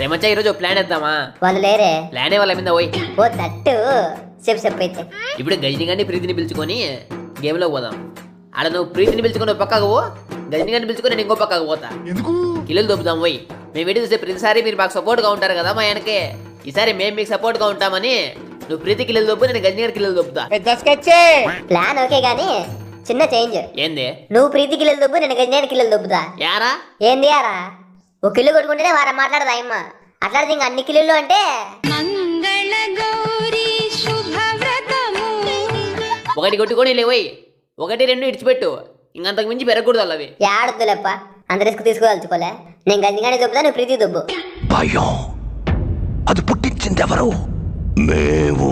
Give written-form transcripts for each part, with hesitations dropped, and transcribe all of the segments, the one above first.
రేమచ్చా ఈరోజు ప్లాన్ వేద్దామా? వాళ్ళు లేరే. ప్లానే వాళ్ళ మీద పోయి. ఓ తట్టు చెప్పు అయితే. ఇప్పుడు గజని గారిని ప్రీతిని పిలుచుకొని గేమ్లో పోదాం. ఆడ నువ్వు ప్రీతిని పిలుచుకొని పక్కకు పో, గజని గారిని పిలుచుకొని నేను ఇంకో పక్కకు పోతా. కిల్లులు దొబ్బుదాం పోయి. మేము వీడియో చూస్తే ప్రతిసారి మీరు మాకు సపోర్ట్గా ఉంటారు కదా మా ఆయనకే. ఈసారి మేము మీకు సపోర్ట్గా ఉంటామని నువ్వు ప్రీతి కిల్లులు దొబ్బు, నేను గజని గారి కిల్లులు దొబ్బుతా. ప్లాన్ ఓకే గానీ చిన్న చేంజ్. ఏంది? నువ్వు ప్రీతి కిల్లలు దొబ్బు, నేను గజని కిల్లలు దొబ్బుతా. యారా ఏంది యారా? ఒక కిల్లు కొట్టుకుంటేనే వారం మాట్లాడదా అమ్మ. అట్లాడితే ఇంకా అన్ని కిల్లులు అంటే ఒకటి కొట్టుకొని లేవోయ్, 1, 2 ఇడిచిపెట్టు. ఇంకంతకు మించి పెరగకూడదు వాళ్ళవి. ఏడొద్దులేప్ప, అంత రిస్క్ తీసుకోదలుచుకోలే. నేను గంజిగానే దొబ్బుతా, నువ్వు ప్రీతి దొబ్బు. భయం అది పుట్టించింది ఎవరు? మేము.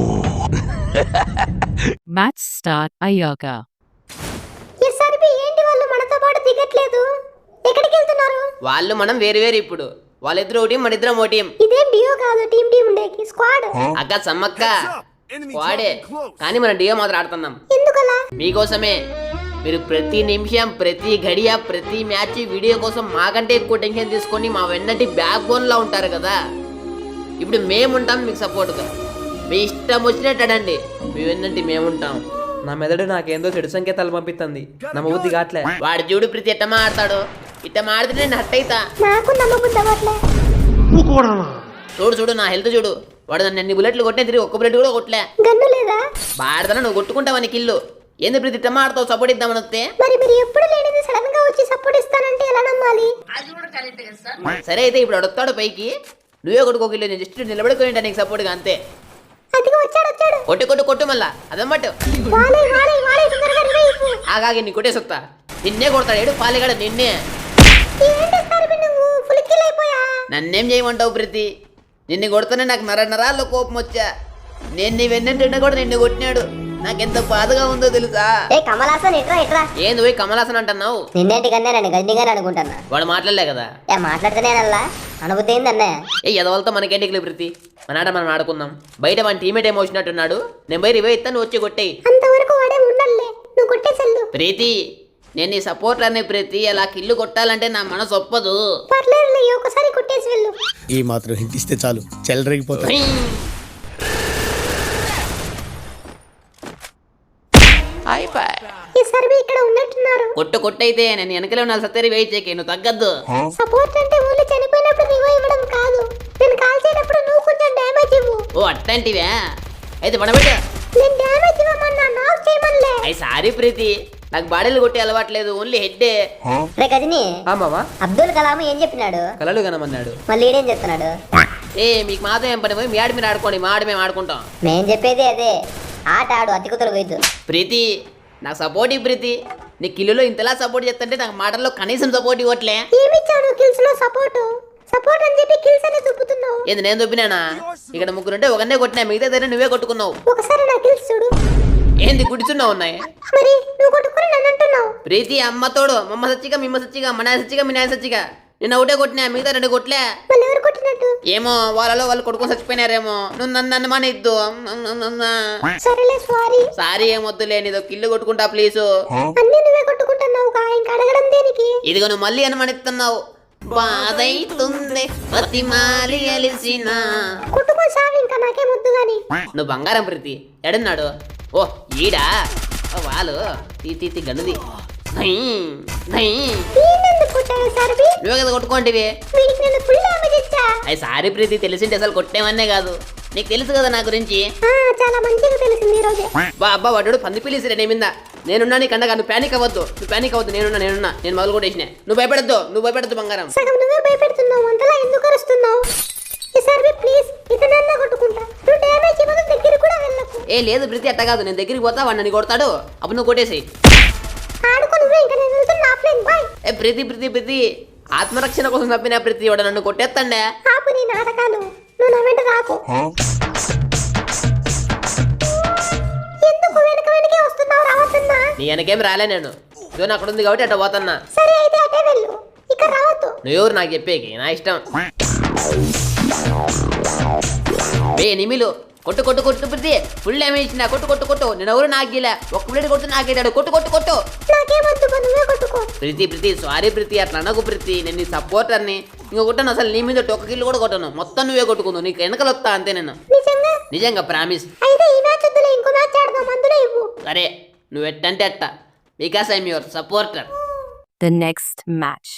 మ్యాచ్ స్టార్ట్ అయ్యాక ఏంటి వాళ్ళు మనతో పాటు దిగట్లేదు? ఎక్కడికి వెళ్తున్నారు? వాళ్ళు మనం వేరు వేరు. ఇప్పుడు వాళ్ళిద్దరు ఓ టీం, మన ఇద్దరం ఓ టీం. ఇదేం డియో కాదు, టీం ఉండేకి స్క్వాడ్. అక్క సమ్మక్క స్క్వాడే, కానీ మనం డియో మాత్రం ఆడుతున్నాం. ఎందుకలా? మీకోసమే. మీరు ప్రతి నిమిషం, ప్రతి గడియ, ప్రతి మ్యాచ్ వీడియో కోసం మాకంటే ఎక్కువ టెన్షన్ తీసుకొని మా వెన్నటి బ్యాక్ బోన్ లా ఉంటారు కదా. ఇప్పుడు మేముంటాం మీకు సపోర్ట్గా. మీ ఇష్టం వచ్చినట్టు అడండి, మీ వెన్నటి మేముంటాం. నా మెదడు నాకేందో చెడు సంకేతాలు పంపిస్తుంది. నమ్మబుద్ధి కావట్లే. వాడు చూడు ప్రీతి ఎట్ట మాడతాడు. ఇట్ట మాడితే నేను హట్ అయితా. నాకు నమ్మబుద్ధి అవ్వట్లే. చూడు చూడు నా హెల్త్ చూడు. వాడు నన్ను ఎన్ని బుల్లెట్లు కొట్టే తిరిగి ఒక్క బుల్లెట్ కూడా కొట్టలే. గన్ను లేదా? బాడదన నువ్వు కొట్టుకుంటావని కిల్లు. ఏంది ప్రీతి ఇట్ట మాడతావు? సపోర్ట్ ఇద్దామని వస్తే మరి మీరు ఎప్పుడు లేనిది సడన్ గా వచ్చి సపోర్ట్ ఇస్తానంటే ఎలా నమ్మాలి? సరే అయితే ఇప్పుడు అడుగుతాడు పైకి, నువ్వే కొట్టుకోకిల్లు, నేను జస్ట్ నిలబడుకుని ఉంటాను నీకు సపోర్ట్గా అంతే. అదిగో వచ్చాడు. కొట్టు కొట్టు కొట్టు మళ్ళా అదమ్మట్టు వాలే తొందరగా రివైవ్. ఆగాగి నీ కొట్టేసొత్తా. నిన్నే కొడతాడు ఏడు పాలిగాడు నిన్నే. ఏంటి సార్ నువ్వు ఫుల్ కిల్ అయిపోయా? నన్నేం చేయమంటావు ప్రీతి? నిన్ను కొడుతూనే నాకు నరాల్లో కోపం వచ్చా. నేను నీ వెన్నంటుండే కూడా నిన్ను కొట్టినాడు. నాకెంత బాధగా ఉందో తెలుసా? ఏ కమలాసన్ ఇట్రా. ఏంది పోయి కమలాసన్ అంటున్నావు? నిన్నేంటికన్నా నన్ను గంజిగానే అనుకుంటున్నా. వాడు మాట్లాడలే కదా. ఏ మాట్లాడితేనేనల్లా అనుభూతి ఏందన్నే. ఏ ఎదవలతో మనకేంటి ప్రీతి? మన ఆట మనం ఆడుకుందాం. బయట మన టీమేట్ ఏమో వచ్చినట్టున్నాడు. నేను పోయి రివే ఇస్తాను, వచ్చి కొట్టేయి. అంతవరకు వాడే ఉండలే, నువ్వు కొట్టేసెల్లు. ప్రీతి నేను నీ సపోర్ట్ అనే ప్రీతి, అలా కిల్లు కొట్టాలంటే నా మనసు ఒప్పదు. పర్లేదులే, ఒకసారి కొట్టేసి వెళ్ళు. ఈ మాత్రం హింట్ ఇస్తే చాలు, చెలరేగిపోతా. ఈ సర్వే ఇక్కడ ఉన్నట్టున్నారు. కొట్టయితే నేను వెనకలే ఉన్న సత్తేరి వెయిట్ చేయకే, నువ్వు తగ్గద్దు. సపోర్ట్ అంటే ఊళ్ళో చనిపోయినప్పుడు రివైవ్ ఇవ్వడం కాదు. నేను కాల్ చేయనప్పుడు నువ్వు కొంచెం డ్యామేజ్ ఇవ్వు. ఓ అట్టంటివా? అయితే పడబెట్ట. నేను డ్యామేజ్ ఇవ్వమన్నా, నాక్ చేయమనిలే. అయి సారీ ప్రీతి, నాకు బాడీలు కొట్టి అలవాట్లేదు, ఓన్లీ హెడ్డే. రే గజని, మావా అబ్దుల్ కలాం ఏం చెప్పినాడు? కలలు కనమన్నాడు. మళ్ళీ ఈడేం చెప్తున్నాడు? ఏ మీకు మాత్రం ఏం పని, పోయి మీ ఆడి మీరు ఆడుకోండి, మా ఆడి మేము ఆడుకుంటాం. నేను చెప్పేది అదే, ఆట ఆడు, అతికుతలు పోయిద్దు. ప్రీతి నాకు సపోర్ట్ ఇవ్వు ప్రీతి. నీ కిల్లులో ఇంతలా సపోర్ట్ చేస్తుంటే నాకు మాటల్లో కనీసం సపోర్ట్ ఇవ్వట్లే. ఏమిచ్చాడు కిల్స్ లో సపోర్ట్ అని చెప్పి కిల్స్ అని దుబ్బుతున్నావు. ఏంది నేను దొబ్బినానా? ఇక్కడ ముగ్గురుంటే ఒకనే కొట్టినా, మిగతా దగ్గర నువ్వే కొట్టుకున్నావు. ఒకసారి నా కిల్స్ చూడు. ఏంది గుడిచున్నావు ఉన్నాయి? మరి నువ్వు కొట్టుకుని నన్ను అంటున్నావు. ప్రీతి అమ్మ తోడు, మమ్మ సచ్చిగా, మిమ్మ సచ్చిగా, మా నాయ సచ్చిగా, మీ నాయ సచ్చిగా. నేను ఒకటే కొట్టినా, మిగతా 2 కొట్లే. మళ్ళీ ఎవరు కొట్టినట్టు? ఏమో వాళ్ళలో వాళ్ళు కొడుకుని చచ్చిపోయినారేమో. నువ్వు నన్ను అనుమానిద్దు. సరేలే సారీ. సారీ ఏమొద్దులే, నీదో కిల్లు కొట్టుకుంటా ప్లీజ్. అన్నీ నువ్వే కొట్టుకుంటున్నావు, ఇంకా అడగడం దేనికి? ఇదిగో నువ్వు మళ్ళీ అనుమానిస్తున్నావు. బాధైతుంది బతిమాలి అలిసిన. కొట్టుకో సార్, ఇంకా నాకేమొద్దు గాని. నువ్వు బంగారం ప్రీతి. ఎడున్నాడు? ఓ ఈడా వాళ్ళు తీ గన్నుది. నువ్వే కదా కొట్టుకోండివి. అవి సారీ ప్రీతి, తెలిసింటే అసలు కొట్టేవన్నే కాదు. నీకు తెలుసు కదా నా గురించి. చాలా మంచిగా తెలిసింది ఈ రోజే. అబ్బా వాడు పంది పిలిసిరే నీ మీద. నేనున్నా నీ కండగా, నువ్వు ప్యానిక్ అవ్వద్దు. నేనున్నా. నేను మొదలు కూడా వేసిన. నువ్వు భయపడద్దు బంగారం. సగం నువ్వే భయపెడుతున్నావు, అంతలా ఎందుకు అరుస్తున్నావు? ఈసారి ప్లీజ్ ఇతనన్నా కొట్టుకుంటా. నువ్వు డ్యామేజ్ ఇవ్వదు, దగ్గర కూడా వెళ్ళకు. ఏ లేదు ప్రీతి, అట్ట కాదు. నేను దగ్గరికి పోతా, వాడు నన్ను కొడతాడు, అప్పుడు నువ్వు కొట్టేసి ఆడుకో. నువ్వే, ఇంకా నేను వెళ్తున్నా ఆఫ్లైన్. బాయ్. ఏ ప్రీతి ఆత్మరక్షణ కోసం తప్పిన ప్రీతి, వాడు నన్ను కొట్టేస్తాండే. ఆపు నీ నాటకాలు, నువ్వు నా వెంట రాకు. ఎందుకు వెనకే వస్తున్నావు? రావద్దన్నా. నీ వెనకేం రాలే, నేను జోన్ అక్కడ ఉంది కాబట్టి అట్ట పోతున్నా. సరే అయితే అటే వెళ్ళు, ఇక రావద్దు. నువ్వెవరు నాకు చెప్పేకి? నా ఇష్టం. ఏ నిమిలు కొట్టు కొట్టు కొట్టు ప్రీతి ఫుల్ డ్యామేజ్ ఇచ్చిన కొట్టు కొట్టు కొట్టు నేను ఎవరు నాకు గీలే ఒక్క ప్లేట్ కొట్టు నాకేటాడు కొట్టు కొట్టు కొట్టు నాకేమొద్దు బా, నువ్వే కొట్టుకో. ప్రీతి ప్రీతి సారీ ప్రీతి అట్లా అనకు ప్రీతి నేను నీ సపోర్టర్ని ఇంకో కొట్టాను అసలు నీ మీద ఒక్క కిల్లు కూడా కొట్టాను మొత్తం నువ్వే కొట్టుకుందు నీకు వెనకలు వస్తా అంతే నేను నిజంగా? నిజంగా ప్రామిస్ అయితే ఈ మ్యాచ్ వద్దులే, ఇంకో మ్యాచ్ ఆడదాం, అందులో ఇవ్వు. సరే నువ్వు ఎట్టంటే అట్ట because I'm your supporter The next match.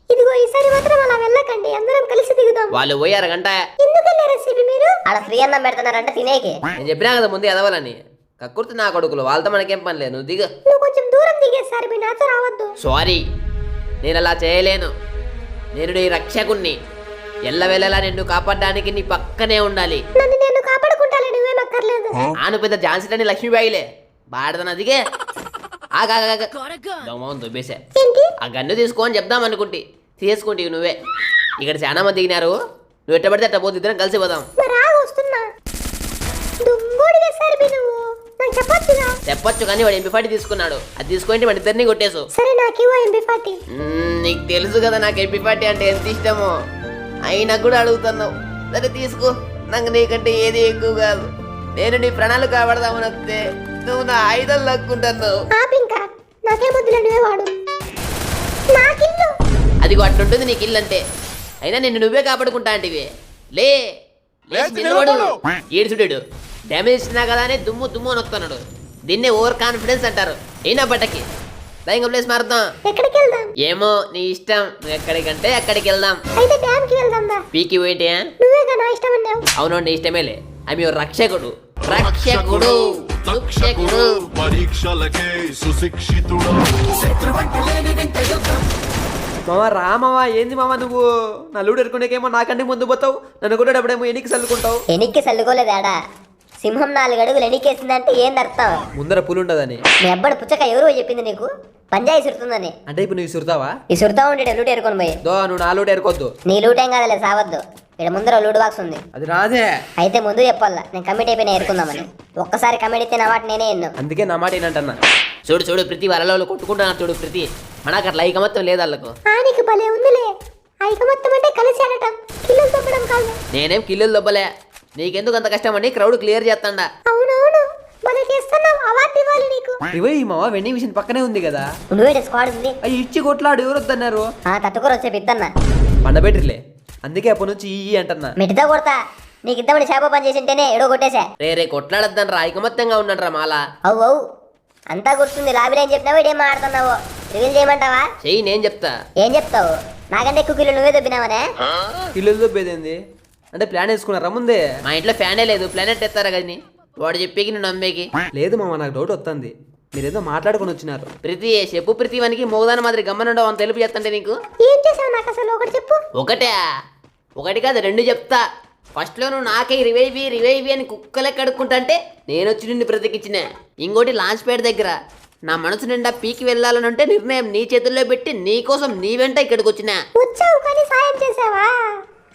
ఇదిగో ఈసారి మాత్రం అలా వెళ్ళకండి, అందరం కలిసి దిగుదాం. వాళ్ళు పోయి అరగంట ఎందుకు వెళ్ళారు సిబి మీరు? ఆడ ఫ్రీ అన్నం పెడుతున్నారంటే తినేకి. నేను చెప్పినా కదా ముందు ఎదవాలని కక్కుర్తి నా కొడుకులు వాళ్ళతో మనకేం పని లేదు నువ్వు దిగు నువ్వు కొంచెం దూరం దిగేసారి, మీ నాతో రావద్దు. సారీ నేను అలా చేయలేను నేను నీ రక్షకుణ్ణి ఎల్లవెల్లలా నిన్ను కాపాడడానికి నీ పక్కనే ఉండాలి నన్ను నేను కాపాడుకుంటాను, నువ్వేం అక్కర్లేదు. ఆను పెద్ద ఝాన్సీ లక్ష్మీబాయిలే బాడదన దిగే దొంగమని దుబ్బేసా ఏంటి? ఆ గన్ను తీసుకో అని చెప్దాం అనుకుంటే తీసుకుంటే నువ్వే ఇక్కడ చాలా మంది దిగినారు నువ్వు ఎట్టబడితే అట్ట పోతే ఇద్దరం కలిసి పోదాం మరి ఆగు, వస్తున్నా. దుంగోడిగా సార్బి నువ్వు నాకు చెప్పొచ్చుగా. చెప్పొచ్చు కానీ వాడు ఎంపీ తీసుకున్నాడు అది తీసుకుంటే మన ఇద్దరిని కొట్టేసు సరే నాకివ్వు MP40. నీకు తెలుసు కదా నాకు ఎంపీ అంటే ఎంత ఇష్టమో అయినా కూడా అడుగుతున్నావు సరే తీసుకో నాకు నీకంటే ఏది ఎక్కువ కాదు నేను నీ ప్రణాళిక కాపాడదామని వస్తే నువ్వు నా ఆయుధాలు లక్కుంటున్నావు ఆపింకా, నాకేమొద్దులే, నువ్వే వాడు. నాకిల్లు. అదిగో అట్లుంటుంది నీకు ఇల్లు అంటే అయినా నిన్ను నువ్వే కాపాడుకుంటా అంటివి లే నిలబడు ఏడుచుడాడు డ్యామేజ్ ఇచ్చినా కదా అని దుమ్ము దుమ్ము అని వస్తున్నాడు దీన్నే ఓవర్ కాన్ఫిడెన్స్ అంటారు అయినా బట్టకి దైంగ ప్లేస్ మారుదాం. ఎక్కడికి వెళ్దాం? ఏమో నీ ఇష్టం నువ్వు ఎక్కడికంటే అక్కడికి వెళ్దాం. అయితే డ్యామ్ కి వెళ్దాం దా. పీకి పోయిటే నువ్వేగా నా ఇష్టం అన్నావు. అవును నీ ఇష్టమేలే ఐ రక్షకుడు రక్షకుడు రక్షకుడు పరీక్షలకే సుశిక్షితుడు. మామ రా మామ ఏంది మామ నువ్వు నా లూడు ఎరుకునేకేమో నాకంటే ముందు పోతావు నన్ను కూడా ఎప్పుడేమో ఎనికి చల్లుకుంటావు ఎనిక్కి చల్లుకోలేదాడా సింహం 4 అడుగులు ఎనికేసిందంటే ఏంది అర్థం? ముందర పులు ఉండదని నీ అబ్బడు పుచ్చక ఎవరో చెప్పింది నీకు పంజాయి సురుతుందని. అంటే ఇప్పుడు నువ్వు సురుతావా ఈ సురుతా ఉండే లూటు ఎరుకొని పోయి. దో నువ్వు నా లూడు ఎరుకొద్దు నీ లూటేం కాదలే సావద్దు, ఇక్కడ ముందర లూడు బాక్స్ ఉంది. అది రాదే అయితే ముందు చెప్పాలా నేను కమిటీ అయిపోయినా ఎరుకుందామని. ఒక్కసారి కమిటీ అయితే నా వాటి నేనే ఎన్ను. అందుకే నా మాట ఏంటన్నా చూడు చూడు ప్రతి వరలో కొట్టుకుంటున్నారు చూడు ప్రతి మనకు అట్లా ఐకమత్యం లేదు వాళ్ళకు ఆనికి భలే ఉందిలే. ఐకమత్యం అంటే కలిసి ఆడటం, కిల్లులు తప్పడం కాదు. నేనేం కిల్లులు దొబ్బలే నీకెందుకు అంత కష్టం అని క్రౌడ్ క్లియర్ చేస్తాడా అవునవును, భలే చేస్తున్నావు, అవార్డు ఇవ్వాలి నీకు. ఇవే ఈ మామ వెండింగ్ మిషన్ పక్కనే ఉంది కదా నువ్వేటే స్క్వాడ్ ఉంది. అవి ఇచ్చి కొట్లాడు ఎవరు వద్దన్నారు తట్టుకొని వచ్చే పిత్తన్న పండబెట్టిర్లే అందుకే అప్పటి నుంచి ఈ అంటన్నా మెట్టితో కొడతా. నీకు ఇద్దామని చేప పని చేసింటేనే ఎడో కొట్టేశా. రే కొట్లాడద్దని రా ఐకమత్యంగా ఉన్నాడు రా మాలా అవు అవు అంతా గుర్తుంది. లాబీలో ఏం చెప్పినావు, ఇదేం మాట్లాడుతున్నావు? రివీల్ చేయమంటావా? చెయ్యి నేను చెప్తా ఏం చెప్తావు? నాకంటే ఎక్కువ కిలో నువ్వే దొబ్బినావనే. ఇల్లు దొబ్బేదేంది అంటే ప్లాన్ వేసుకున్నారా ముందే మా ఇంట్లో ఫ్యానే లేదు ప్లానెట్ ఎత్తారా కానీ వాడు చెప్పేకి నువ్వు నమ్మేకి లేదు మామ నాకు డౌట్ వస్తుంది మీరేదో మాట్లాడుకొని వచ్చినారు ప్రతి చెప్పు ప్రతి వానికి మోగదాని మాదిరి గమ్మనుండవు అని తెలుపు చేస్తుంటే నీకు ఏం చేసావు నాకు అసలు ఒకటి చెప్పు. ఒకటి కాదు 2 చెప్తా ఫస్ట్లో నువ్వు నాకే రివైవ్ అని కుక్కలే కడుక్కుంటా అంటే నేను వచ్చి నిన్ను బ్రతికిచ్చిన ఇంకోటి లాంచ్ ప్యాడ్ దగ్గర నా మనసు నిండా పీకి వెళ్ళాలని అంటే నిర్ణయం నీ చేతుల్లో పెట్టి నీ కోసం నీ వెంట ఇక్కడికి వచ్చిన వచ్చావు కానీ సాయం చేసావా?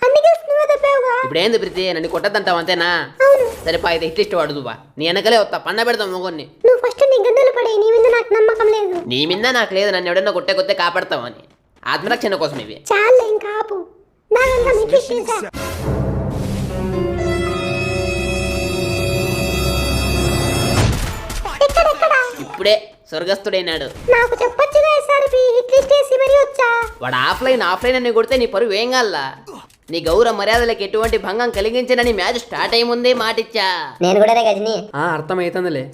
అందుకే నువ్వే తప్పావుగా. ఇప్పుడు ఏంది ప్రీతి నన్ను కొట్టద్దంటావు అంతేనా? అవును. సరే పా అయితే ఇట్లిస్ట్ వాడుదువా నీ వెనకలే వస్తా పండ పెడతాం మొగోన్ని. నువ్వు ఫస్ట్ నీ గన్నులు పడే, నీ మీద నాకు నమ్మకం లేదు. నీ మీద నాకు లేదు నన్ను ఎవడన్నా కొట్టే కాపాడతావు అని ఆత్మరక్షణ కోసం ఇవి చాలే ఇంకా ఆపు. నా గన్ను మీకు ఇచ్చేసా. ఎక్కడెక్కడ? ఇప్పుడే స్వర్గస్థుడైనాడు. నాకు చెప్పొచ్చుగా ఎస్ఆర్పి హిట్ లిస్ట్ వేసి మరీ వచ్చా. వాడు ఆఫ్లైన్ అని కొడితే నీ పరువు ఏం కాల్లా నీ గౌరవ మర్యాదలకు ఎటువంటి భంగం కలిగించనని మ్యాచ్ స్టార్ట్ అయ్యే ముందే మాటిచ్చా. నేను కూడా గజని అర్థమవుతుందిలే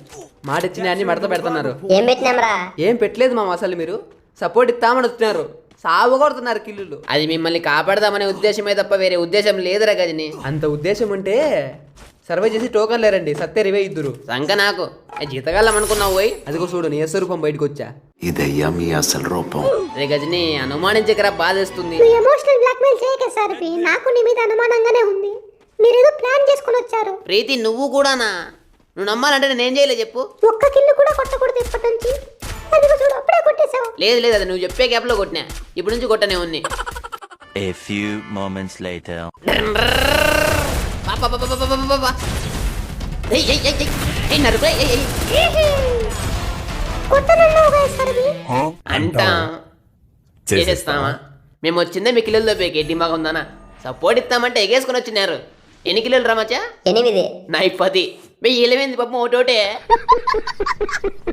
మాట ఇచ్చిన అన్ని మడత పెడుతున్నారు ఏం పెట్టినాంరా? ఏం పెట్టలేదు మామ అసలు మీరు సపోర్ట్ ఇస్తామని వస్తున్నారు సాగు కొడుతున్నారు కిల్లులు అది మిమ్మల్ని కాపాడదామనే ఉద్దేశమే తప్ప వేరే ఉద్దేశం లేదురా గజని. అంత ఉద్దేశం ఉంటే సర్వే చేసి టోకన్ లేరండి సత్య రివే ఇద్దరు సంక నాకు జీతగాళ్ళం అనుకున్నావు పోయి అదిగో చూడు నీ స్వరూపం బయటకు వచ్చా ఇదయ్యా మీ అసలు రూపం. రే గజని అనుమానించకరా బాధేస్తుంది. నువ్వు ఎమోషనల్ బ్లాక్మెయిల్ చేయక ఎస్ఆర్పి, నాకు నీ మీద అనుమానంగానే ఉంది. మీరేదో ప్లాన్ చేసుకుని వచ్చారు. ప్రీతి నువ్వు కూడానా? నువ్వు నమ్మాలంటే నేనేం చేయలే చెప్పు. ఒక్క కిల్లు కూడా కొట్టకూడదు ఇప్పటి నుంచి. అదిగో చూడు అప్పుడే కొట్టేశావు. లేదు అది నువ్వు చెప్పే గ్యాప్ లో కొట్టినా ఇప్పుడు నుంచి కొట్టనే ఉంది. A few moments later. కొట్టనన్నావుగా ఎస్ఆర్పి. అంటా చేసేస్తామా? మేము వచ్చిందే మీ కిల్లల్లో పోయి డిమాగా ఉందానా సపోర్ట్ ఇస్తామంటే ఎగేసుకుని వచ్చినారు. ఎన్ని కిలోలు రా మచ్చా? 8. నా 10. మీ ఇలవేంది పాపం ఒకటోటే.